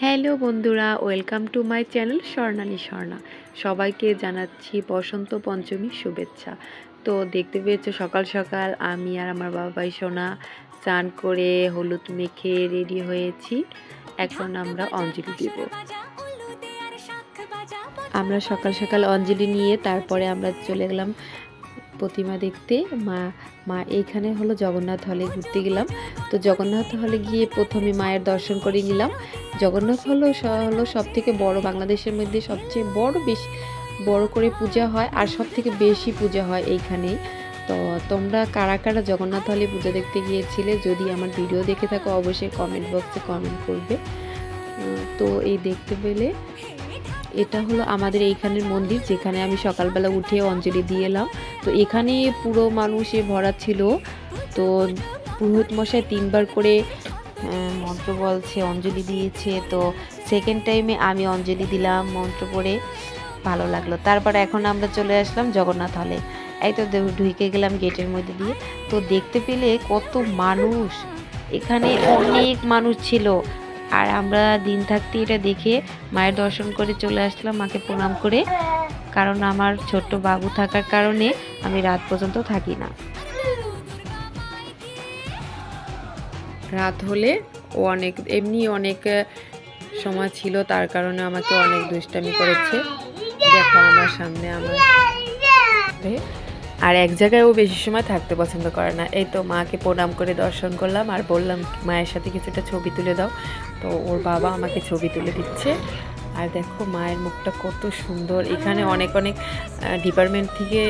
Hello বন্ধুরা, welcome to my channel স্বর্ণালী স্বর্ণা। সবাইকে জানাচ্ছি বসন্ত পঞ্চমীর শুভেচ্ছা। তো দেখতে পেয়েছো সকাল সকাল আমি আর আমার বাবাই সোনা স্নান করে হলুদ মেখে রেডি হয়েছি। এখন আমরা অঞ্জলি দেব। আমরা সকাল সকাল অঞ্জলি নিয়ে তারপরে আমরা চলে গেলাম প্রতিমা দেখতে। মা এইখানে হলো জগন্নাথ হলে ঘুরতে গেলাম। তো জগন্নাথ হলে গিয়ে প্রথমে মায়ের দর্শন করে নিলাম। জগন্নাথ হলো সব থেকে বড়, বাংলাদেশের মধ্যে সবচেয়ে বেশি বড় করে পূজা হয় আর সব থেকে বেশি পূজা হয় এইখানেই। তো তোমরা কারা কারা জগন্নাথ হলে পূজা দেখতে গিয়েছিলে, যদি আমার ভিডিও দেখে থাকো অবশ্যই কমেন্ট বক্সে কমেন্ট করবে। তো এই দেখতে পেলে এটা হলো আমাদের এইখানের মন্দির, যেখানে আমি সকালবেলা উঠে অঞ্জলি দিয়ে এলাম। তো এখানে পুরো মানুষে ভরা ছিল। তো পুরোহিত মশাই 3বার করে মন্ত্র বলছে, অঞ্জলি দিয়েছে। তো সেকেন্ড টাইমে আমি অঞ্জলি দিলাম মন্ত্র পড়ে, ভালো লাগলো। তারপর এখন আমরা চলে আসলাম জগন্নাথ হলে। এই তো ঢুকে গেলাম গেটের মধ্যে দিয়ে। তো দেখতে পেলে কত মানুষ, এখানে অনেক মানুষ ছিল। আর আমরা দিন থাকতে এটা দেখে মায়ের দর্শন করে চলে আসলাম, মাকে প্রণাম করে। কারণ আমার ছোট্ট বাবু থাকার কারণে আমি রাত পর্যন্ত থাকি না। রাত হলে ও অনেক সময় ছিল, তার কারণে আমাকে অনেক দুষ্টামি করেছে। দেখো আমার সামনে আর এক জায়গায় ও বেশি সময় থাকতে পছন্দ করে না। এই তো মাকে প্রণাম করে দর্শন করলাম আর বললাম মায়ের সাথে কিছুটা ছবি তুলে দাও। তো ওর বাবা আমাকে ছবি তুলে দিচ্ছে। আর দেখো মায়ের মুখটা কত সুন্দর। এখানে অনেক ডিপার্টমেন্ট থেকে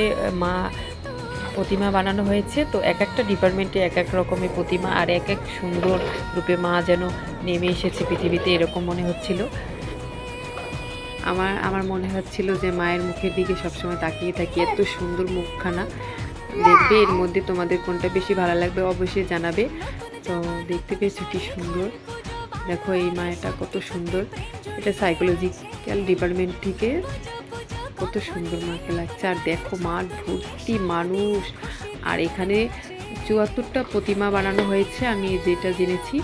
মা প্রতিমা বানানো হয়েছে। তো এক একটা ডিপার্টমেন্টে এক এক রকমের প্রতিমা আর এক এক সুন্দর রূপে মা যেন নেমে এসেছে পৃথিবীতে, এরকম মনে হচ্ছিল। আমার মনে হচ্ছিল যে মায়ের মুখের দিকে সবসময় তাকিয়ে থাকি, এত সুন্দর মুখখানা। দেখবে এর মধ্যে তোমাদের কোনটা বেশি ভালো লাগবে অবশ্যই জানাবে। তো দেখতে পেয়েছো কি সুন্দর, দেখো এই মায়েরটা কত সুন্দর। এটা সাইকোলজিক্যাল ডিপার্টমেন্ট থেকে কত সুন্দর মাকে লাগছে। আর দেখো মাঠ ভর্তি মানুষ। আর এখানে 74টা প্রতিমা বানানো হয়েছে, আমি যেটা জেনেছি।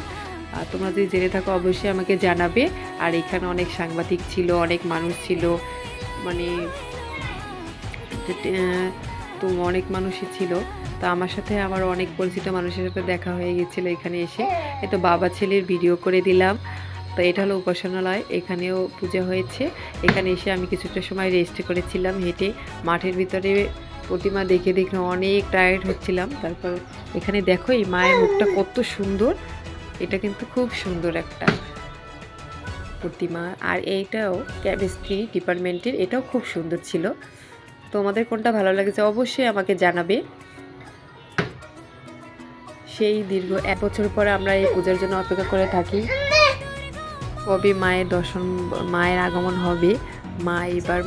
আর তোমরা যদি জেনে থাকো অবশ্যই আমাকে জানাবে। আর এখানে অনেক সাংবাদিক ছিল, অনেক মানুষ ছিল, মানে তো অনেক মানুষই ছিল। তো আমার সাথে আমার অনেক পরিচিত মানুষের সাথে দেখা হয়ে গেছিলো এখানে এসে। এই তো বাবা ছেলের ভিডিও করে দিলাম। তো এটা হলো উপাসনালয়, এখানেও পূজা হয়েছে। এখানে এসে আমি কিছুটা সময় রেস্ট করেছিলাম হেঁটে। মাঠের ভিতরে প্রতিমা দেখে অনেক টায়ার্ড হচ্ছিলাম। তারপর এখানে দেখো এই মায়ের মুখটা কত সুন্দর, এটা কিন্তু খুব সুন্দর একটা প্রতিমা। আর এইটাও কেমিস্ট্রি ডিপার্টমেন্টের, এটাও খুব সুন্দর ছিল। তোমাদের কোনটা ভালো লাগছে অবশ্যই আমাকে জানাবে। সেই দীর্ঘ 1 বছর পরে আমরা এই পূজার জন্য অপেক্ষা করে থাকি, কবে মায়ের আগমন হবে। মা এবার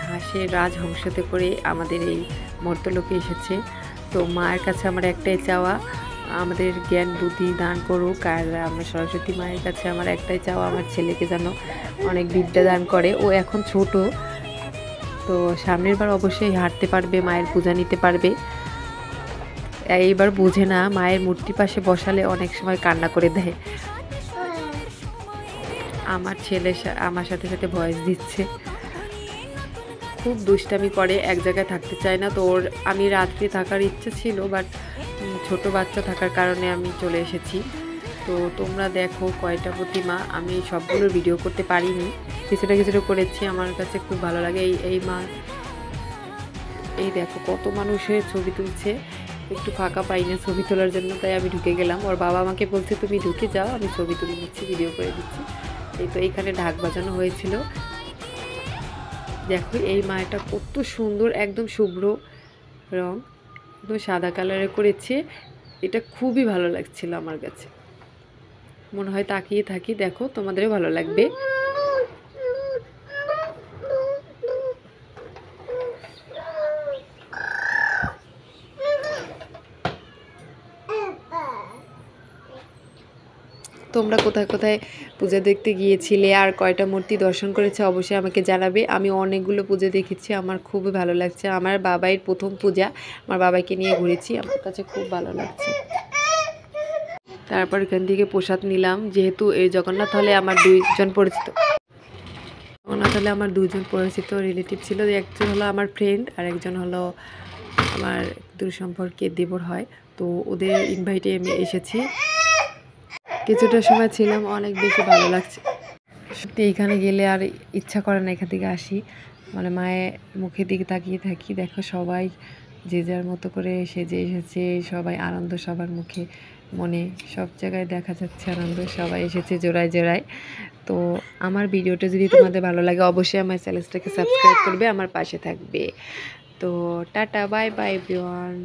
হাঁসের রাজহংসতে করে আমাদের এই মর্তলোকে এসেছে। তো মায়ের কাছে আমার একটাই চাওয়া, আমাদের জ্ঞান বুদ্ধি দান করুক। আর আমার সরস্বতী মায়ের কাছে আমার একটাই চাওয়া, আমার ছেলেকে যেন অনেক বিদ্যা দান করে। ও এখন ছোট, তো সামনের বার অবশ্যই হাঁটতে পারবে, মায়ের পূজা নিতে পারবে। এইবার বোঝে না, মায়ের মূর্তির পাশে বসালে অনেক সময় কান্না করে দেয়। আমার ছেলে আমার সাথে সাথে ভয়েস দিচ্ছে, খুব দুষ্টামি করে, এক জায়গায় থাকতে চায় না। তো আমি রাত্রে থাকার ইচ্ছা ছিল, বাট ছোট বাচ্চা থাকার কারণে আমি চলে এসেছি। তো তোমরা দেখো কয়টা প্রতিমা, আমি সবগুলোর ভিডিও করতে পারিনি, কিছুটা করেছি। আমার কাছে খুব ভালো লাগে। এই মা, এই দেখো কত মানুষের ছবি তুলছে। একটু ফাঁকা পাই না ছবি তোলার জন্য, তাই আমি ঢুকে গেলাম। ওর বাবা আমাকে বলছে তুমি ঢুকে যাও, আমি ছবি তুলে দিচ্ছি, ভিডিও করে দিচ্ছি। এই তো এইখানে ঢাক বাজানো হয়েছিল। দেখো এই মায়েরটা কত সুন্দর, একদম শুভ্র রং, একদম সাদা কালারে করেছে। এটা খুবই ভালো লাগছিল আমার কাছে, মনে হয় তাকিয়ে থাকি। দেখো তোমাদেরও ভালো লাগবে। তোমরা কোথায় কোথায় পূজা দেখতে গিয়েছিলে আর কয়টা মূর্তি দর্শন করেছে অবশ্যই আমাকে জানাবে। আমি অনেকগুলো পূজা দেখেছি, আমার খুবই ভালো লাগছে। আমার বাবাইয়ের প্রথম পূজা, আমার বাবাইকে নিয়ে ঘুরেছি, আমার কাছে খুব ভালো লাগছে। তারপর এখান থেকে প্রসাদ নিলাম, যেহেতু এই জগন্নাথ হলে আমার দুইজন পরিচিত রিলেটিভ ছিল। একজন হলো আমার ফ্রেন্ড আর একজন হলো আমার দূর সম্পর্কে দেবর হয়। তো ওদের ইনভাইটে আমি এসেছি, কিছুটা সময় ছিলাম, অনেক বেশি ভালো লাগছে। সত্যি এখানে গেলে আর ইচ্ছা করে না এখান থেকে আসি, মানে মায়ের মুখের দিকে তাকিয়ে থাকি। দেখো সবাই যে যার মতো করে সেজে এসেছে, সবাই আনন্দ, সবার মুখে মনে সব জায়গায় দেখা যাচ্ছে আনন্দ, সবাই এসেছে জোড়ায় জোড়ায়। তো আমার ভিডিওটা যদি তোমাদের ভালো লাগে অবশ্যই আমার চ্যানেলটাকে সাবস্ক্রাইব করবে, আমার পাশে থাকবে। তো টাটা, বাই বাই এভরিওয়ান।